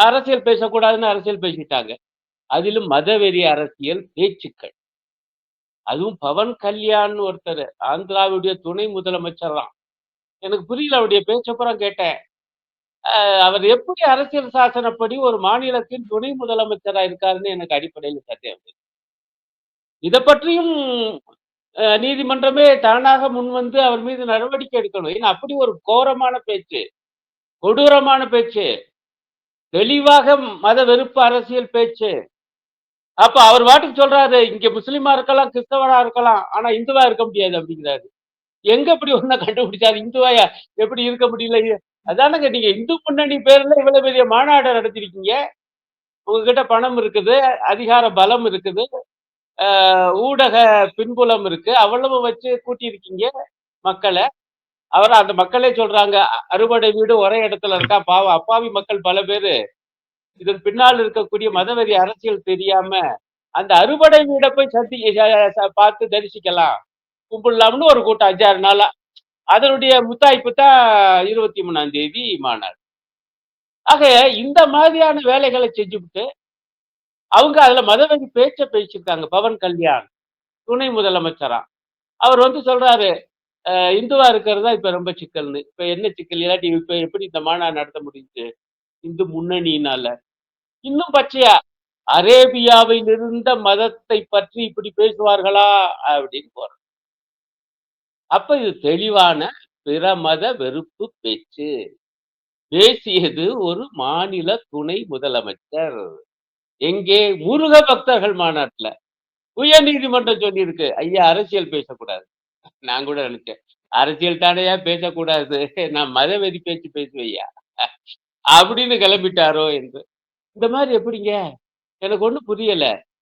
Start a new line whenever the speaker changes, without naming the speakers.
அரசியல் பேசக்கூடாதுன்னு அரசியல் பேசிட்டாங்க. அதிலும் மதவெறி அரசியல் பேச்சுக்கள். அதுவும் பவன் கல்யாண்ன்னு ஒருத்தரு, ஆந்திராவுடைய துணை முதலமைச்சராம். எனக்கு புரியல அவருடைய பேச்ச பூரா கேட்டேன். அவர் எப்படி அரசியல் சாசனப்படி ஒரு மாநிலத்தின் துணை முதலமைச்சரா இருக்காருன்னு எனக்கு அடிப்படையில சந்தேகம். இத பற்றியும் நீதிமன்றமே தானாக முன்வந்து அவர் மீது நடவடிக்கை எடுக்கணும். ஏன்னா அப்படி ஒரு கோரமான பேச்சு, கொடூரமான பேச்சு, தெளிவாக மத வெறுப்பு அரசியல் பேச்சு. அப்ப அவர் பாட்டுக்கு சொல்றாரு, இங்க முஸ்லீமா இருக்கலாம், கிறிஸ்தவனா இருக்கலாம். ஆனா இந்துவா இருக்க முடியாது அப்படிங்கிறாரு. எங்க இப்படி ஒண்ண கண்டுபிடிச்சாரு? இந்துவாயா எப்படி இருக்க முடியல? அதானங்க நீங்க இந்து முன்னணி பேர்ல இவ்வளவு பெரிய மாநாடு நடத்தியிருக்கீங்க. உங்ககிட்ட பணம் இருக்குது, அதிகார பலம் இருக்குது, ஊடக பின்புலம் இருக்கு. அவ்வளவு வச்சு கூட்டியிருக்கீங்க மக்கள. அந்த மக்களே சொல்றாங்க, அறுபடை வீடு ஒரே இடத்துல இருக்கா. பாவம் அப்பாவி மக்கள் பல பேரு இதன் பின்னால் இருக்கக்கூடிய மதவெறி அரசியல் தெரியாம, அந்த அறுபடை வீட போய் சத்தி ச ச பார்த்து தரிசிக்கலாம். கும்பிடலாம்னு ஒரு கூட்டம் 5, 6 நாளா. அதனுடைய முத்தாய்ப்பு தான் 23ஆம் தேதி மாநாடு. ஆக இந்த மாதிரியான வேலைகள செஞ்சுபுட்டு, அவங்க அதுல மதவெறி பேச்ச பேசியிருக்காங்க. பவன் கல்யாண், துணை முதலமைச்சரா. அவர் வந்து சொல்றாரு, இந்துவா இருக்கிறது தான் இப்ப ரொம்ப சிக்கல்ன்னு. இப்ப என்ன சிக்கல்? இல்லாட்டி இப்ப எப்படி இந்த மாநாடு நடத்த முடிஞ்சுச்சு? இந்து முன்னணியினால. இன்னும் பச்சையா, அரேபியாவில் இருந்த மதத்தை பற்றி இப்படி பேசுவார்களா? அப்படின்னு போறார். அப்ப இது தெளிவான பிற மத வெறுப்பு பேச்சு. பேசியது ஒரு மாநில துணை முதலமைச்சர். எங்கே? முருக பக்தர்கள் மாநாட்டுல. உயர்நீதிமன்றம் சொல்லியிருக்கு. ஐயா அரசியல் பேசக்கூடாது. நான் கூட நினைச்சேன். அரசியல் தானயா பேசக்கூடாது. நான் மதவெறி பேச்சு பேசுவேன்யா. அப்படின்னு கிளம்பிட்டாரோ என்று. இந்த மாரி எப்படிங்க? எனக்கு ஒண்ணும் புரியல.